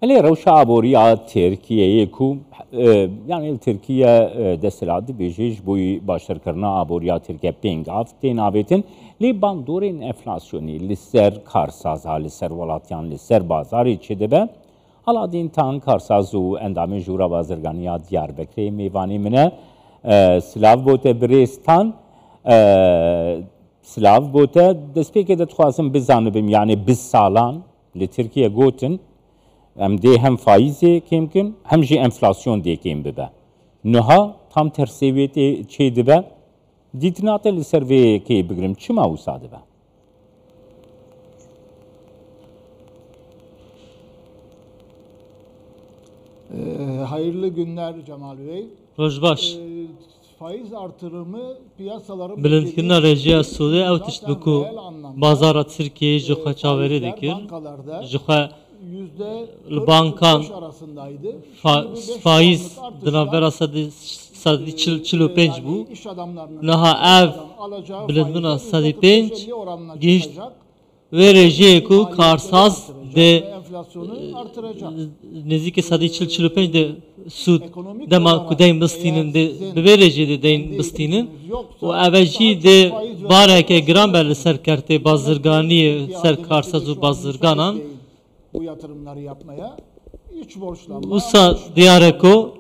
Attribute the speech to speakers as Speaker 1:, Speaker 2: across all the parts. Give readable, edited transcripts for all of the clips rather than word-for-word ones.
Speaker 1: Eli rewşa aboriya Tirkiye'ye ku yani Tirkiye desteladı bejiş bu başlarkarına aboriya Tirkiye pengav tenabetin li bandorên enflasyonî li ser karsazha li ser welatyan li ser bazarê çêdibe aladîn tan karsaz û endamên jûra bazirganiya Diyarbekirê mêvanê min e silav bote birêstan silav bote destpêkê de dixwazim bizanibim yani biz salan li Tirkiye gotin em dê hem faîzê kêm kin hem jî enflasyon dê kêm bibe. Niha tam tersê wê tê çê dibe dîtinate li ser vê kê bigirim çima wisa dibe?
Speaker 2: Hayırlı günler Cemal Bey.
Speaker 3: Rojbaş.
Speaker 2: Faiz artırımı piyasaların
Speaker 3: Bilindikine rejiya Suudi ev tiştbku bazara Türkiye'yi jukha çaveri dikir. Jukha bankan faiz dinavera sadi çilo penç bu. Naha ev bilindikine sadi penç giş ve rejiye ku karsaz de nezike sadi çilo penç de Sud dema kudayım bistinin de bevereci de deyin bistinin o evci de bareke gram belli serkerte bazırgani serkarsaz bazırganan
Speaker 2: bu yatırımları yapmaya hiç borçlanma.
Speaker 3: Usa diyareko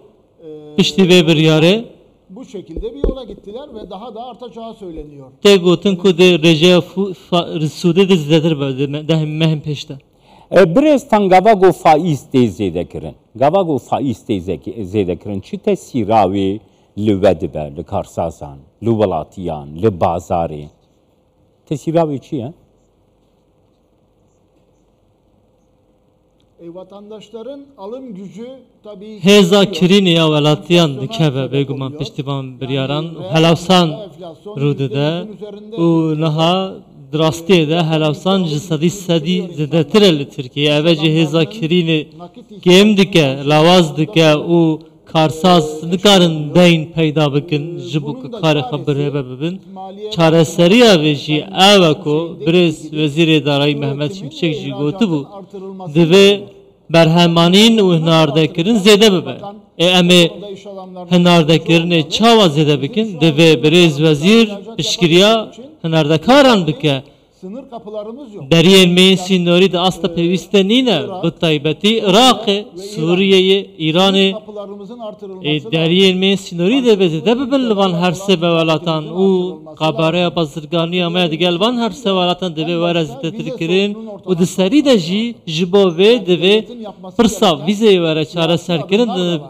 Speaker 3: pişti ve bir yare
Speaker 2: bu şekilde bir yola gittiler ve daha da artacağı söyleniyor.
Speaker 3: Tegotun kude reje Suudi de zdedir böyle de mehem peşte.
Speaker 1: Birestan gavago faiz tê zêde kirin. Gavago faiz tê zêde kirin. Çi tesîra wê li we dibe, li karsazan, li welatiyan, li bazarê. Tesîra wê çi ye?
Speaker 2: Vatandaşların alım gücü tabii
Speaker 3: Heza kirini ya velatiyan dikeve beguman piştivan bir yaran helavsan rudede u naha drastiye de helavsan cisadi sadi zedetireli Türkiye eveci heza kirini gem dike lavaz dike u karsaz nikarın deyn peyda bikin jibu kare habere bebin çareseriya veji eveko brez vezir idarayı Mehmet Şimşek ji gotu bu deve berhemanin u hinardekirin zede bebe eme hinardekirin çava zede bikin deve brez vezir pişkiriya hinardekaran bike
Speaker 2: sınır kapılarımız yok.
Speaker 3: Deriyel meyin sinori de asta peviste nine bu taybeti Irak'ı, Suriye'yi, İran'ı deriyel meyin sinori de beze de bebelvan her sebevalatan u kabare bazırgani ama digelvan her sebevalatan deve varazite Türkiye'nin u diseri de jibo ve deve pırsa vizeyi vere çare serkerin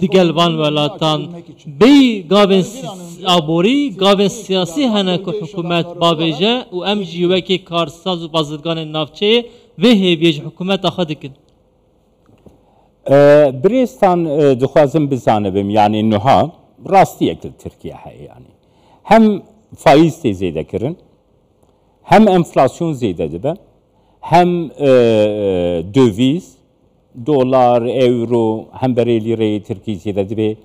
Speaker 3: digelvan velatan bey gaven abori gaven siyasi hane ko hükümet babeje u emji veki karsaz u bazırgan navçe ve heviyej hükümet ahadikin.
Speaker 1: Biristan dixwazim bizanibim yani nuha rastiyektir Türkiye yani. Hem faiz tê zêde kirin, hem enflasyon zêde dibe, hem döviz dolar, euro, hem berê lîreyê Tirkiyeyê de dibe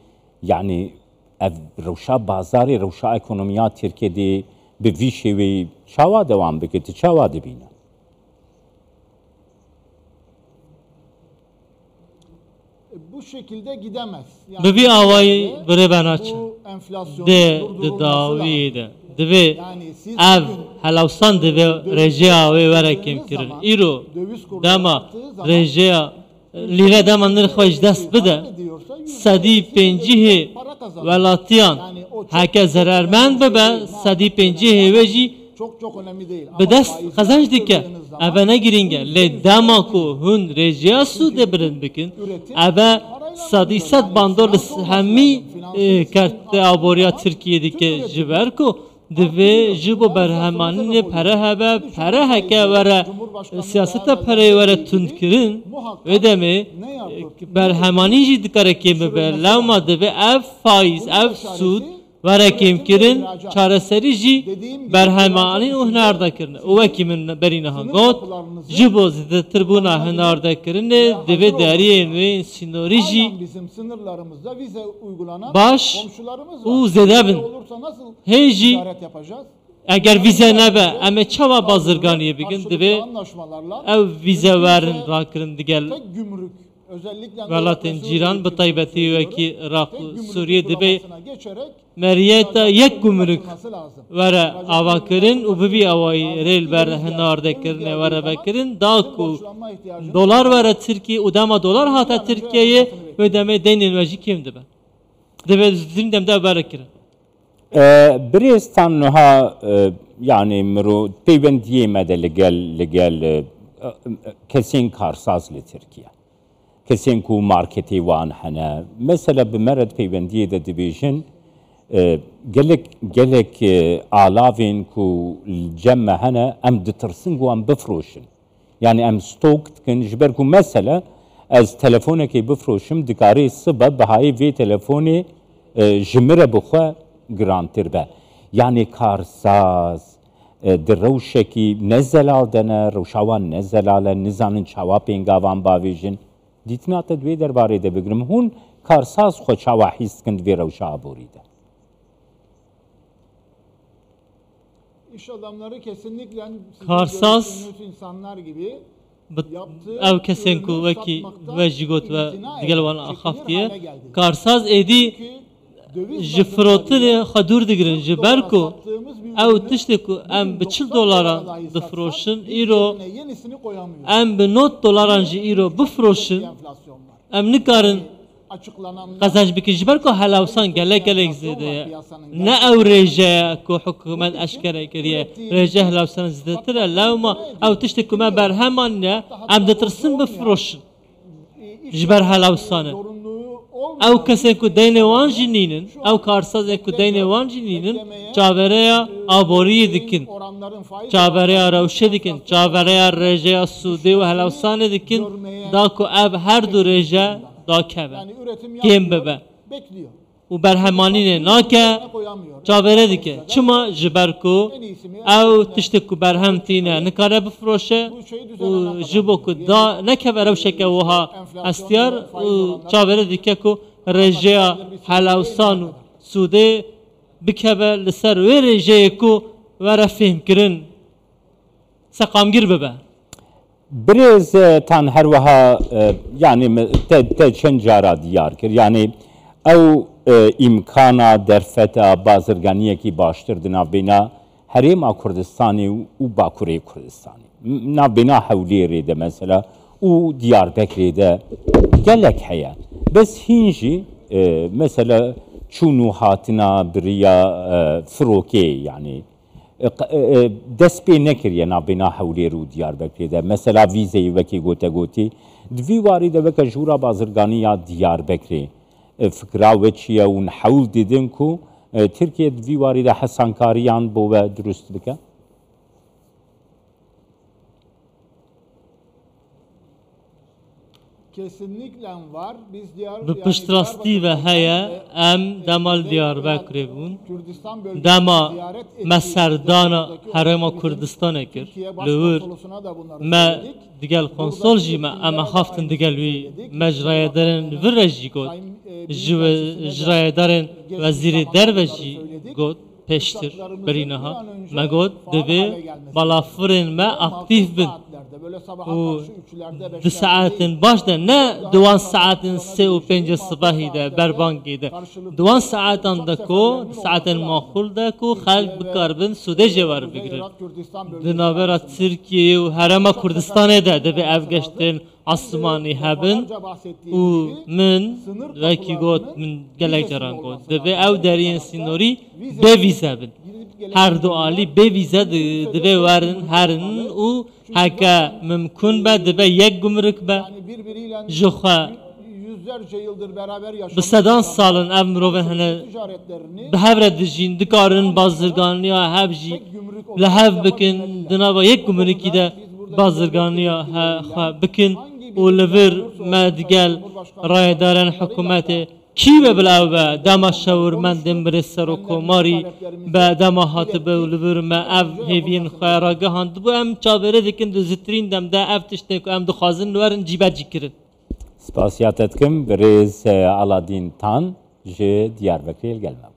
Speaker 1: yani ev rewşa bazarê, rewşa ekonomiya Tirkiyeyê bi vî şêweyî çawa dewam bike, tu çawa dibîne?
Speaker 2: Bu şekilde gidemez.
Speaker 3: Yani bi vî awayî bire ben aç. De davî de. Dibe ev helavsan dibe rejiya ve verekim kirin. İro dema rejiya lira dema nirxwej dest bide. Sedî pencihê welatiyan heke zerermend bibe sedî pencihê ve jî
Speaker 2: çok önemli değil.
Speaker 3: Bi dest xezanc dike eve negiringe lê dema ku hûn rejiya Sûdê birin bikin eve sedî sed bandor li hemî kerte aboriya Tirkiye dike ji ber ku divê ji bo berhemanînê pere hebe pere heke were siyaseta perê were tundkirin wê demê berhemanî jî dikare kêm bibe lewma divê ev faiz ev sûd were kêm kirin çareserî jî berhemanî û hinardekirin û wekî min berî niha got ji bo zêdetirbûna hinardekirinê divê deriyên wê sînorî jî baş û zêde bin hê jî eger vize nebe em ê çawa bazirganiyê bikin divê ev vize werin rakirin digel
Speaker 2: özellikle
Speaker 3: Welatên cîran bi taybetî wekî Iraq û Sûriye dibe
Speaker 2: geçerek
Speaker 3: meriyeta yek gumruk
Speaker 2: yapılması lazım.
Speaker 3: were avakirin û bibî awayî rêl ber hinardekirine were vekirin da ku dolar were Tirkiye û dema dolar hate Tirkiyeyê ve demê deynên we jî kêm dibe. Dibe zîn demde berekirin.
Speaker 1: برێستان نها یعنی مرۆ پەیوەندیە مەدە لەگەل کەسێن کارساز لە تورکیا کەسێن و مارکێتی وان هەنە مەسەلە بمەرەت پەیوەندیەدە دەبێژن gelek alavên ku cemme hene em ditirsin ku em bifroşin yani em stok dikin ji ber ku mesele ez telefonekê bifroşim dikarê sibe bihayê vê telefonê ji min re bixwe girantir be yani karsaz di rewşekî ne zelal dene rewşawan ne zelal e nizanin çawa pêngavan bavêjin dîtina te divê derbarê de bigirim hûn karsaz xwe çawa hîs dikin divê rewşa aborî de.
Speaker 2: İş adamları kesinlikle
Speaker 3: Karsaz
Speaker 2: insanlar gibi
Speaker 3: ev kesên ku wekî ve jî got ve digel wan axaftiye karsaz êdî ji firotinê xwe dûr digirin ji ber ku ew tiştê ku em bi $40 difroşin îro em bi $9 jî îro bifroşin em nikarin qezanc bikin ji ber ku helawsan gelek zêde ye ne ew rêje ku hikûmet eşkere kiriye rêje helawsan zêdetir e lewma ew tiştê ku me berheman ne em ditirsin bifroşin ji ber helawsanê ew kesên ku deynê wan jî nînin ew karsazên ku deynê wan jî nînin çavereya aboriyê dikin çavereya rewşê dikin çavereya rêjeya sûdê û helawsanê dikin da ku ev her du rêje dakeve kêm bibe û berhemanînê nake çavere dike çima ji ber ku ew tiştê ku berhem tîne nikare bifroşe û ji bo ku da nekeve rewşeke wiha hestiyar û çavere dike ku rêjeya helawsan û sûdê bikeve li ser wê rêjeyê ku were fêmkirin seqamgir bibe.
Speaker 1: Birêz tan her wiha yani te çend cara diyar kir yani ew îmkana derfeta bazirganiyekî baştir di navbêna Herêma Kurdistanê û Bakurê Kurdistanê navbêna Hewlêrê de mesela û Diyarbekirê de gelek heye bes hîn jî mesela çûn û hatina biriya firokê yani dest pê nekiriye navbêna Hewlêr û Diyarbekirê de mesela vîzeyê wekî gote gotî di vî warî de weke jûra bazirganiya Diyarbekirê fikra we çi ye û hewl didin ku Tirkiye di vî warî de hesankariyan bo we durust bike?
Speaker 2: Kesinlikle var. Biz
Speaker 3: Bi piştrastî ve heye em demal Diyarbekirê bûn dema me serdana Herêma Kurdistanê kir li wir me digel konsol jî me em xaftin digel wî mecrayedarên vir re jî got ji jirayedarên wezîrê derve jî got pêştir berîneha me got divê balafirên me aktif bin û di saetin baş de ne diwan saetin 3 û 5 sibahî de berbangê de diwan saetan de ku saetên maxûl de ku xelk bikarbin sûdê jê werbigirin di navbera Tirkiyeyê û Herêma Kurdistanê de divê ev geştên asmanî hebin û min wekî got min gelek caran got divê ew deriyên sînorî bê vîze bin her du alî bê vîze divê werin herin û heke mümkün be dibe yek gumruk be ji xwe bi sedan salin ev mirovên hene bi hev re dijîn dikarin bazirganiya hev jî li hev bikin di nava yek gumrukî de bazirganiya xwe bikin û li vir me digel rayedarên hikûmetê kî ve bilav be dema şewirmendên birê serokkomarî be dema hatibe û li vir me ev hêviyên xwe ragihan dibû em çavêrê dikin di zitirîn demde ev tiştê ku em dixwazin li werin cîber cî kirin.
Speaker 1: Spasiya te dikim birêz Aladîn Tan ji Diyarbekirê gelme.